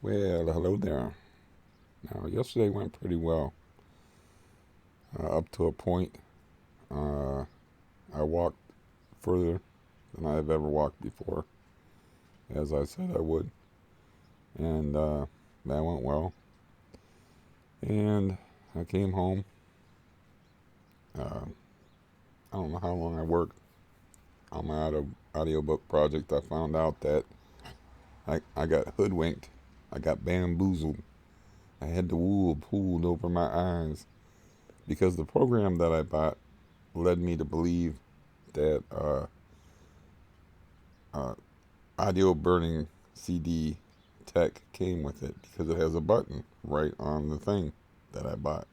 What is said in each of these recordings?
Well, hello there. Now, yesterday went pretty well, up to a point. Uh, I walked further than I've ever walked before, as I said I would, and that went well. And I came home. Uh, I don't know how long I worked on my audiobook project. I found out that I got hoodwinked. I got bamboozled. I had the wool pulled over my eyes because the program that I bought led me to believe that uh, audio burning CD tech came with it because it has a button right on the thing that I bought.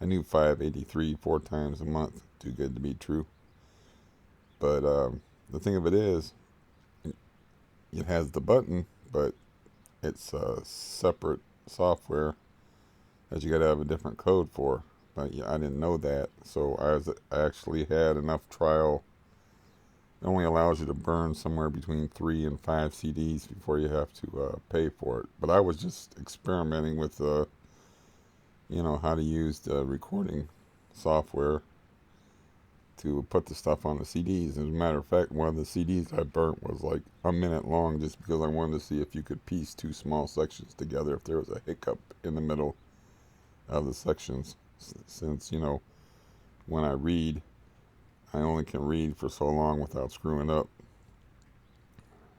I knew 583 4 times a month, too good to be true. But the thing of it is, it has the button, but it's a separate software that you got to have a different code for. But yeah, I didn't know that, so I actually had enough trial. It only allows you to burn somewhere between 3 and 5 CDs before you have to pay for it. But I was just experimenting with, how to use the recording software to put the stuff on the CDs. As a matter of fact, one of the CDs I burnt was like a minute long just because I wanted to see if you could piece two small sections together if there was a hiccup in the middle of the sections. Since, when I read, I only can read for so long without screwing up.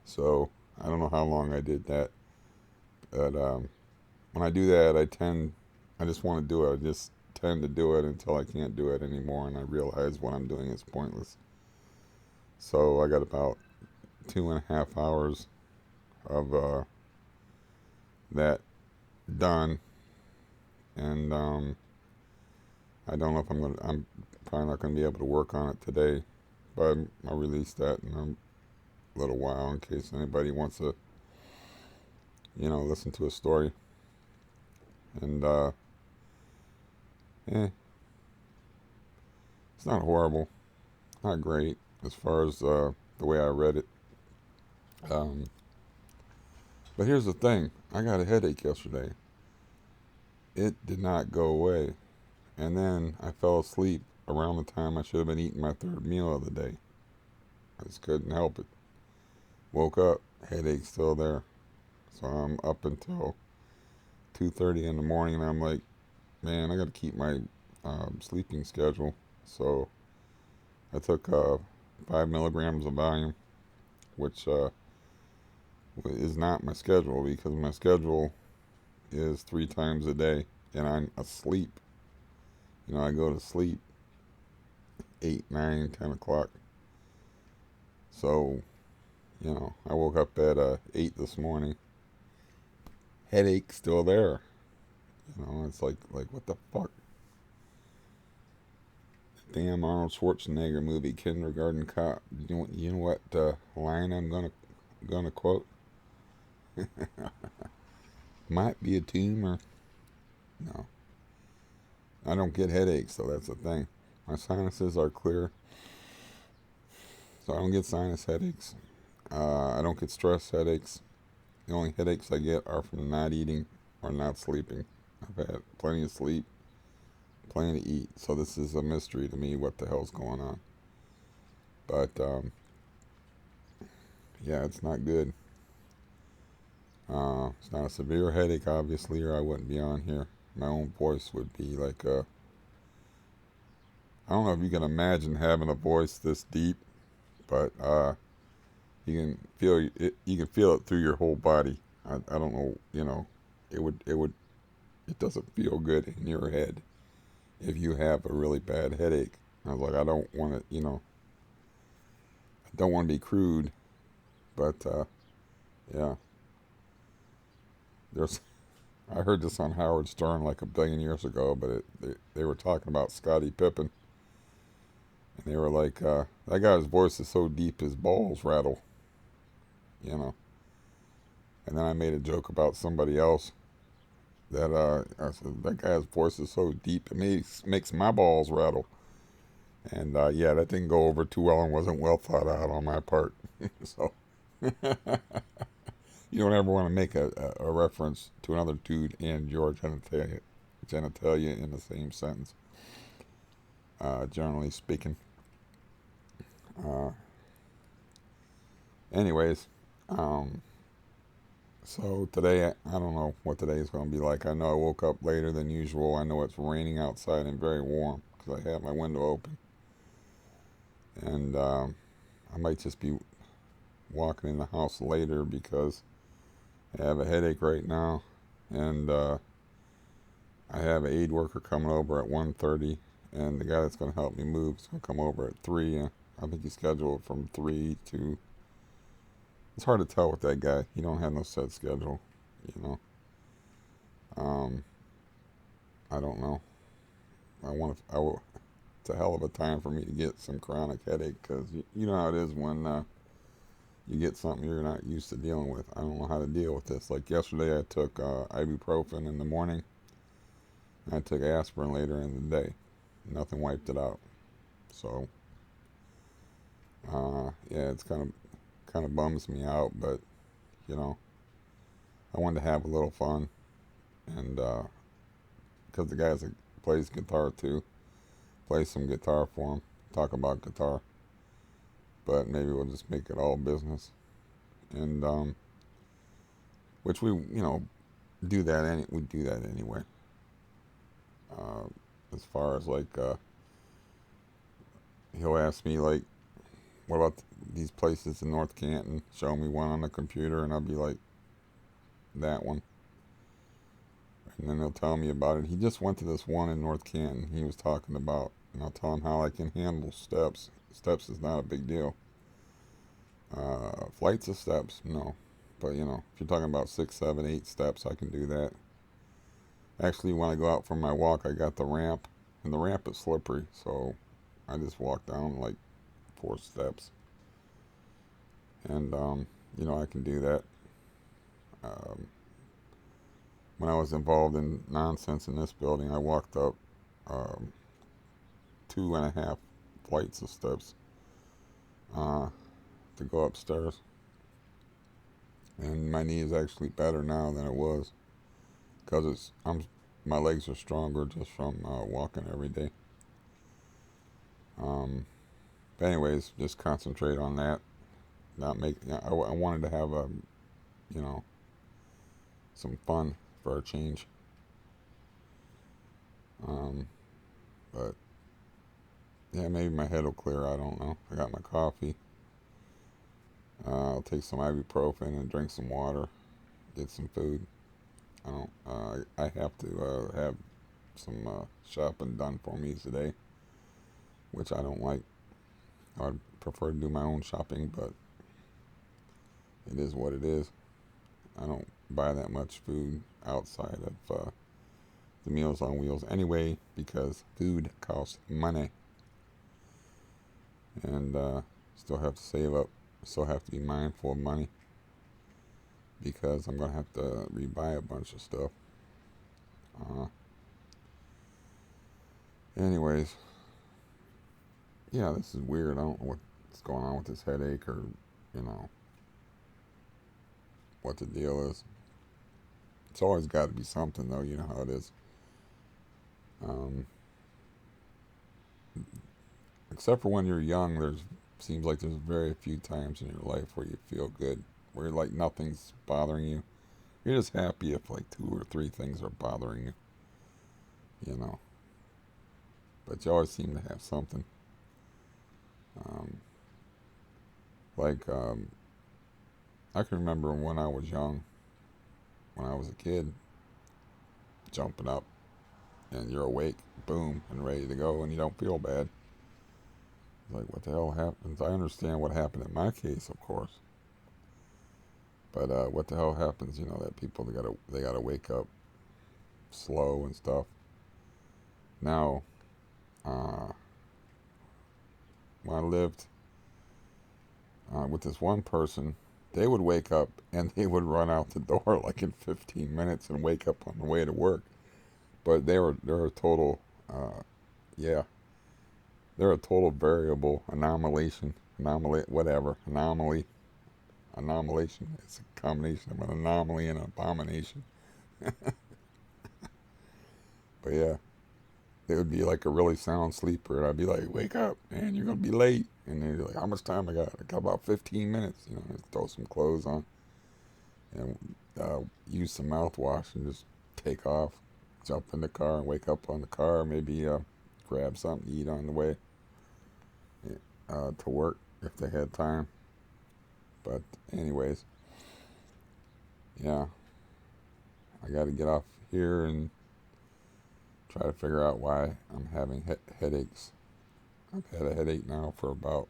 So I don't know how long I did that, but when I do that, I just want to do it. I just tend to do it until I can't do it anymore, and I realize what I'm doing is pointless. So I got about 2.5 hours of that done, and I don't know if I'm probably not gonna be able to work on it today, but I'll release that in a little while in case anybody wants to, listen to a story. And eh, it's not horrible, not great as far as the way I read it. Um, but here's the thing: I got a headache yesterday. It did not go away, and then I fell asleep around the time I should have been eating my third meal of the day. I just couldn't help it. Woke up, headache still there. So I'm up until 2:30 in the morning, and I'm like, man, I got to keep my sleeping schedule. So I took 5 milligrams of Valium, which is not my schedule because my schedule is 3 times a day, and I'm asleep. I go to sleep 8, 9, 10 o'clock. So, I woke up at 8 this morning. Headache still there. It's like what the fuck? Damn Arnold Schwarzenegger movie, Kindergarten Cop. You know what line I'm gonna quote? Might be a tumor. No, I don't get headaches, so that's the thing. My sinuses are clear, so I don't get sinus headaches. I don't get stress headaches. The only headaches I get are from not eating or not sleeping. I've had plenty of sleep, plenty to eat, so this is a mystery to me what the hell's going on. But yeah, it's not good. It's not a severe headache, obviously, or I wouldn't be on here. My own voice would be like I don't know if you can imagine having a voice this deep, but you can feel it. You can feel it through your whole body. I don't know. It doesn't feel good in your head if you have a really bad headache. I was like, I don't want to. I don't want to be crude, but yeah, there's. I heard this on Howard Stern like a billion years ago, but they were talking about Scottie Pippen, and they were like, that guy's voice is so deep his balls rattle, you know. And then I made a joke about somebody else that I said that guy's voice is so deep it makes my balls rattle. And yeah, that didn't go over too well and wasn't well thought out on my part. So you you don't ever want to make a reference to another dude and your genitalia in the same sentence. Generally speaking. Uh, anyways, um, so today I don't know what today is going to be like. I know I woke up later than usual. I know it's raining outside and very warm because I have my window open, and I might just be walking in the house later because I have a headache right now, and I have an aid worker coming over at 1:30, and the guy that's going to help me move is going to come over at 3. I think he's scheduled from 3 to... It's hard to tell with that guy. He don't have no set schedule, you know. Um, I don't know. It's a hell of a time for me to get some chronic headache because you know how it is when you get something you're not used to dealing with. I don't know how to deal with this. Like yesterday, I took ibuprofen in the morning. I took aspirin later in the day. Nothing wiped it out. So, yeah, it's kind of bums me out, but you know, I wanted to have a little fun, and because the guy plays guitar too, play some guitar for him, talk about guitar, but maybe we'll just make it all business, and which we do that anyway. Uh, as far as like he'll ask me like, what about these places in North Canton? Show me one on the computer, and I'll be like, that one. And then he'll tell me about it. He just went to this one in North Canton he was talking about, and I'll tell him how I can handle steps. Steps is not a big deal. Flights of steps, no. But you know, if you're talking about 6, 7, 8 steps, I can do that. Actually, when I go out for my walk, I got the ramp, and the ramp is slippery, so I just walk down like 4 steps, and you know, I can do that. Um, when I was involved in nonsense in this building, I walked up um, 2.5 flights of steps uh, to go upstairs, and my knee is actually better now than it was because my legs are stronger just from walking every day. But anyways, just concentrate on that. Not make. I wanted to have you know, some fun for a change. Um, but yeah, maybe my head will clear. I don't know. I got my coffee. I'll take some ibuprofen and drink some water. Get some food. I don't. I have to have some shopping done for me today, which I don't like. I'd prefer to do my own shopping, but it is what it is. I don't buy that much food outside of the Meals on Wheels anyway because food costs money, and still have to save up. Still have to be mindful of money because I'm gonna have to rebuy a bunch of stuff. Uh, anyways, yeah, this is weird. I don't know what's going on with this headache or you know what the deal is. It's always got to be something though. You know how it is. Um, except for when you're young, seems like there's very few times in your life where you feel good, where like nothing's bothering you. You're just happy if like 2 or 3 things are bothering you, you know. But you always seem to have something. Um, like I can remember when I was young, when I was a kid, jumping up and you're awake, boom, and ready to go, and you don't feel bad. It's like, what the hell happens? I understand what happened in my case, of course, but what the hell happens? You know that people they gotta wake up slow and stuff. Now, uh, when I lived with this one person, they would wake up and they would run out the door like in 15 minutes and wake up on the way to work. But they're a total, yeah, they're a total variable anomaly, Anomalation. It's a combination of an anomaly and an abomination. But yeah, it would be like a really sound sleeper, and I'd be like, "Wake up, man! You're gonna be late." And they're like, "How much time I got? I got about 15 minutes." Just throw some clothes on and use some mouthwash and just take off, jump in the car and wake up on the car. Maybe grab something to eat on the way to work if they had time. But anyways, yeah, I got to get off here and try to figure out why I'm having headaches. I've had a headache now for about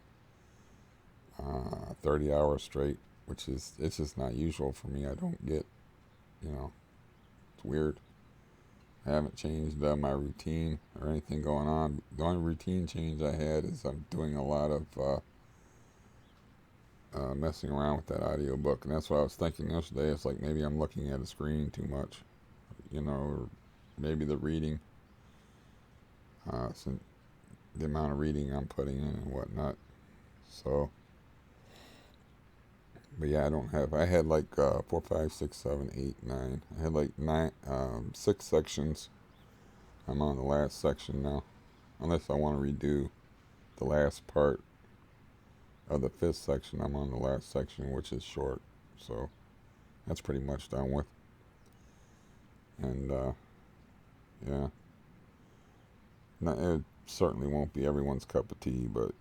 30 hours straight, which is, it's just not usual for me. I don't get, it's weird. I haven't changed my routine or anything going on. The only routine change I had is I'm doing a lot of messing around with that audiobook, and that's what I was thinking yesterday. It's like maybe I'm looking at a screen too much, or maybe the reading, since the amount of reading I'm putting in and whatnot. So, but yeah, I had like 4, 5, 6, 7, 8, 9. I had like 6 sections. I'm on the last section now, unless I want to redo the last part of the 5th section. I'm on the last section, which is short, so that's pretty much done with. And yeah, it certainly won't be everyone's cup of tea, but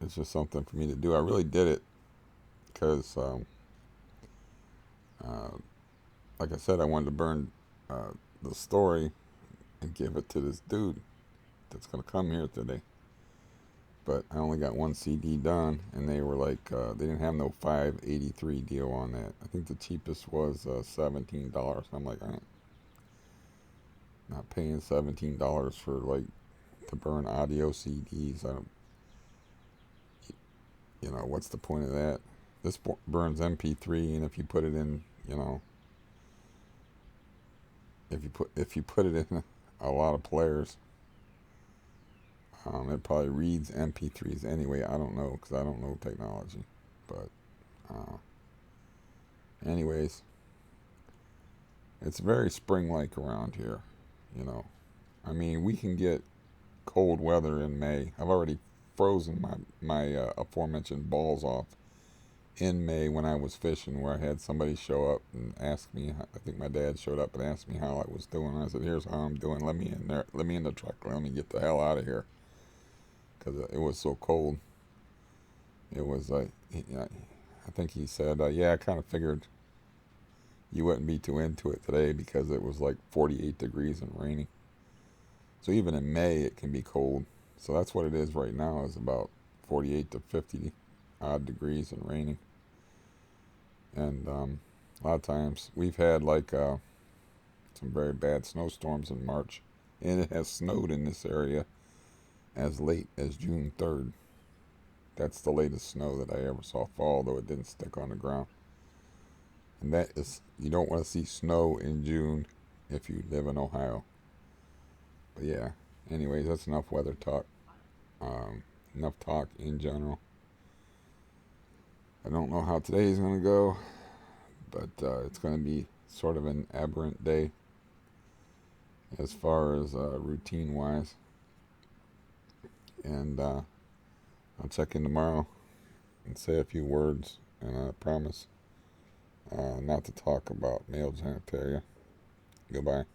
it's just something for me to do. I really did it because, like I said, I wanted to burn the story and give it to this dude that's going to come here today. But I only got 1 CD done, and they were like, they didn't have no $5.83 deal on that. I think the cheapest was $17. I'm like, I'm not paying $17 for like to burn audio CDs. I don't, what's the point of that? This burns MP3, and if you put it in, if you put it in a lot of players, it probably reads MP3s anyway. I don't know, because I don't know technology. But anyways, it's very spring-like around here. I mean, we can get cold weather in May. I've already frozen my aforementioned balls off in May when I was fishing, where I had somebody show up and ask me. I think my dad showed up and asked me how I was doing. I said, "Here's how I'm doing. Let me in there. Let me in the truck. Let me get the hell out of here," because it was so cold. It was like, I think he said, "Yeah, I kind of figured you wouldn't be too into it today because it was like 48 degrees and raining." So even in May, it can be cold. So that's what it is right now, is about 48 to 50 odd degrees and raining. And a lot of times we've had like some very bad snowstorms in March. And it has snowed in this area as late as June 3rd. That's the latest snow that I ever saw fall, though it didn't stick on the ground. And that is, you don't want to see snow in June if you live in Ohio. But yeah, anyways, that's enough weather talk. Enough talk in general. I don't know how today is going to go, but it's going to be sort of an aberrant day as far as routine wise. And I'll check in tomorrow and say a few words, and I promise not to talk about male genitalia. Goodbye.